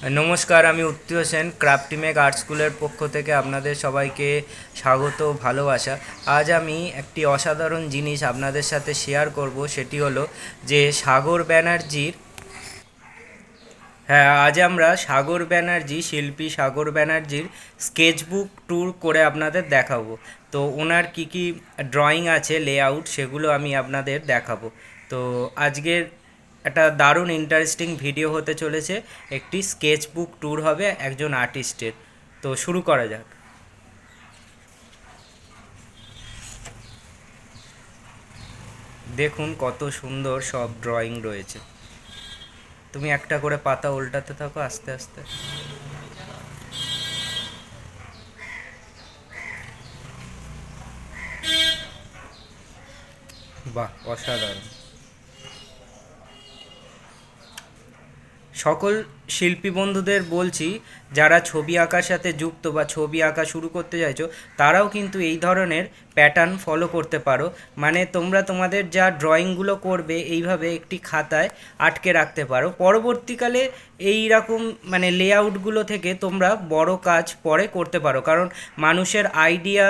नमस्कार আমি উত্তী হোসেন ক্রাফটিমেক আর্ট স্কুলের পক্ষ থেকে আপনাদের সবাইকে স্বাগত ভালোবাসা। আজ আমি একটি অসাধারণ জিনিস আপনাদের সাথে শেয়ার করব, সেটি হলো যে আজ আমরা সাগর ব্যানার্জি শিল্পী সাগর ব্যানার্জির স্কেচবুক ট্যুর করে আপনাদের দেখাবো। তো ওনার কি কি ড্রয়িং আছে, লেআউট, সেগুলো আমি আপনাদের দেখাবো। তো আজকের একটা দারুণ ইন্টারেস্টিং ভিডিও হতে চলেছে, একটি স্কেচবুক ট্যুর হবে একজন আর্টিস্টের। তো শুরু করা যাক। দেখুন কত সুন্দর সব ড্রয়িং রয়েছে। তুমি একটা করে পাতা উল্টাতে থাকো আস্তে আস্তে। বাহ, অসাধারণ। সকল শিল্পী বন্ধুদের বলছি, যারা ছবি আঁকার সাথে যুক্ত বা ছবি আঁকা শুরু করতে চাইছো, তারাও কিন্তু এই ধরনের প্যাটার্ন ফলো করতে পারো। মানে তোমরা তোমাদের যা ড্রয়িংগুলো করবে এইভাবে একটি খাতায় আটকে রাখতে পারো। পরবর্তীকালে এই রকম মানে লেআউটগুলো থেকে তোমরা বড় কাজ পরে করতে পারো, কারণ মানুষের আইডিয়া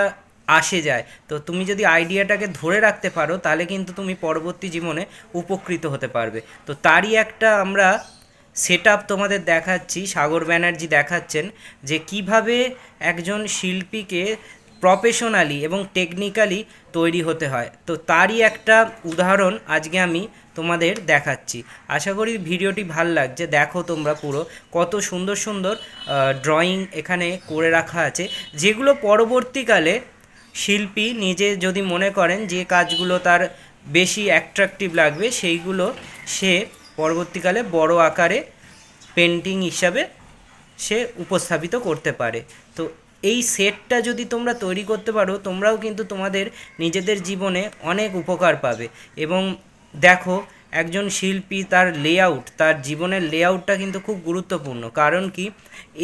আসে যায়। তো তুমি যদি আইডিয়াটাকে ধরে রাখতে পারো, তাহলে কিন্তু তুমি পরবর্তী জীবনে উপকৃত হতে পারবে। তো তারই একটা আমরা সেট আপ তোমাদের দেখাচ্ছি। সাগর ব্যানার্জি দেখাচ্ছেন যে কিভাবে একজন শিল্পীকে প্রফেশনালি এবং টেকনিক্যালি তৈরি হতে হয়। তো তারই একটা উদাহরণ আজকে আমি তোমাদের দেখাচ্ছি। আশা করি ভিডিওটি ভাল লাগছে। দেখো তোমরা পুরো কত সুন্দর সুন্দর ড্রয়িং এখানে করে রাখা আছে, যেগুলো পরবর্তীকালে শিল্পী নিজে যদি মনে করেন যে কাজগুলো তার বেশি অ্যাট্রাকটিভ লাগবে, সেইগুলো সে পরবর্তীকালে বড় আকারে পেন্টিং হিসাবে সে উপস্থাপিত করতে পারে। তো এই সেটটা যদি তোমরা তৈরি করতে পারো, তোমরাও কিন্তু তোমাদের নিজেদের জীবনে অনেক উপকার পাবে। এবং দেখো, একজন শিল্পী তার লেআউট, তার জীবনের লেআউটটা কিন্তু খুব গুরুত্বপূর্ণ। কারণ কি,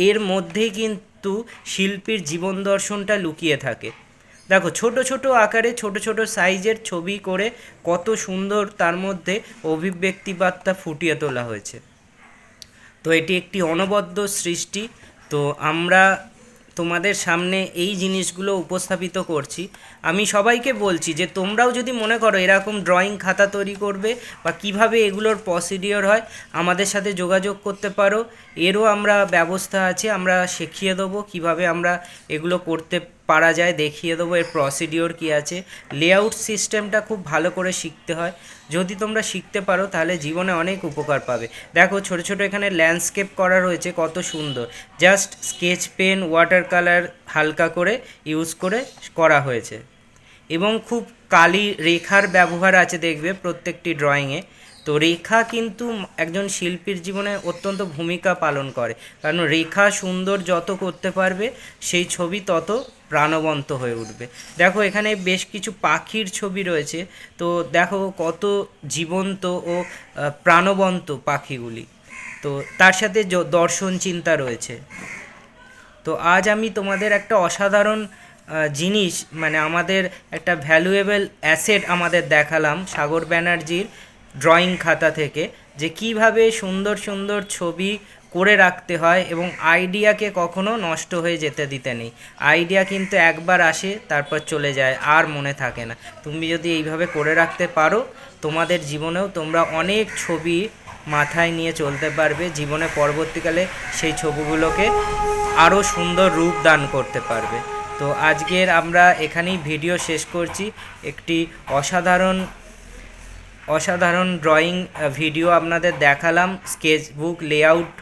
এর মধ্যেই কিন্তু শিল্পীর জীবন দর্শনটা লুকিয়ে থাকে। দেখো, ছোট ছোট আকারে ছোট ছোট সাইজের ছবি করে কত সুন্দর তার মধ্যে অভিব্যক্তিবাদটা ফুটিয়ে তোলা হয়েছে। তো এটি একটি অনবদ্য সৃষ্টি। তো আমরা তোমাদের সামনে এই জিনিসগুলো উপস্থাপিত করছি। আমি সবাইকে বলছি যে তোমরাও যদি মনে করো এরকম ড্রয়িং খাতা তৈরি করবে বা কিভাবে এগুলোর প্রসিডিওর হয়, আমাদের সাথে যোগাযোগ করতে পারো। এরও আমরা ব্যবস্থা আছে, আমরা শিখিয়ে দেবো কিভাবে আমরা এগুলো করতে পারা যায়, দেখিয়ে দেবো এর প্রসিডিওর কী আছে। লেআউট সিস্টেমটা খুব ভালো করে শিখতে হয়। যদি তোমরা শিখতে পারো তাহলে জীবনে অনেক উপকার পাবে। দেখো, ছোট ছোট এখানে ল্যান্ডস্কেপ করা রয়েছে, কত সুন্দর। Just sketch pen, water colour হালকা করে ইউজ করে করা হয়েছে। এবং খুব কালি রেখার ব্যবহার আছে দেখবে প্রত্যেকটি ড্রয়িংয়ে। তো রেখা কিন্তু একজন শিল্পীর জীবনে অত্যন্ত ভূমিকা পালন করে, কারণ রেখা সুন্দর যত করতে পারবে সেই ছবি তত প্রাণবন্ত হয়ে উঠবে। দেখো, এখানে বেশ কিছু পাখির ছবি রয়েছে। তো দেখো কত জীবন্ত ও প্রাণবন্ত পাখিগুলি। তো তার সাথে দর্শন চিন্তা রয়েছে। তো আজ আমি তোমাদের একটা অসাধারণ জিনিস, মানে আমাদের একটা ভ্যালুয়েবল অ্যাসেট আমাদের দেখালাম সাগর ব্যানার্জির ড্রয়িং খাতা থেকে, যে কিভাবে সুন্দর সুন্দর ছবি করে রাখতে হয় এবং আইডিয়াকে কখনো নষ্ট হয়ে যেতে দিতে নেই। আইডিয়া কিন্তু একবার আসে, তারপর চলে যায়, আর মনে থাকে না। তুমি যদি এইভাবে করে রাখতে পারো, তোমাদের জীবনেও তোমরা অনেক ছবি মাথায় নিয়ে চলতে পারবে। জীবনে পরবর্তীকালে সেই ছবিগুলোকে আরও সুন্দর রূপ দান করতে পারবে। তো আজকের আমরা এখানেই ভিডিও শেষ করছি। একটি অসাধারণ ড্রয়িং ভিডিও আপনাদের দেখালাম, স্কেচবুক লেআউট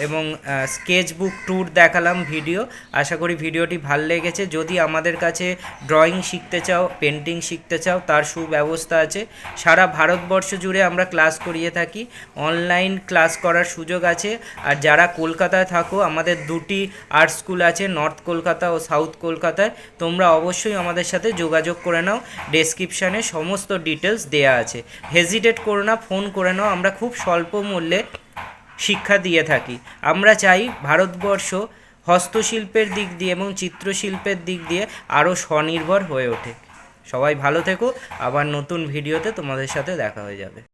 এবং স্কেচবুক ট্যুর দেখালাম ভিডিও। আশা করি ভিডিওটি ভালো লেগেছে। যদি আমাদের কাছে ড্রয়িং শিখতে চাও, পেন্টিং শিখতে চাও, তার সুব্যবস্থা আছে। সারা ভারতবর্ষ জুড়ে আমরা ক্লাস করিয়ে থাকি, অনলাইন ক্লাস করার সুযোগ আছে। আর যারা কলকাতায় থাকো, আমাদের দুটি আর্ট স্কুল আছে, নর্থ কলকাতা ও সাউথ কলকাতায়। তোমরা অবশ্যই আমাদের সাথে যোগাযোগ করে নাও, ডেসক্রিপশানে সমস্ত ডিটেলস দেওয়া আছে। হেজিটেট করো না, ফোন করে নাও। আমরা খুব স্বল্প মূল্যে শিক্ষা দিয়ে থাকি। আমরা চাই ভারতবর্ষ হস্তশিল্পের দিক দিয়ে এবং চিত্রশিল্পের দিক দিয়ে আরও স্বনির্ভর হয়ে ওঠে। সবাই ভালো থেকো। আবার নতুন ভিডিওতে তোমাদের সাথে দেখা হয়ে যাবে।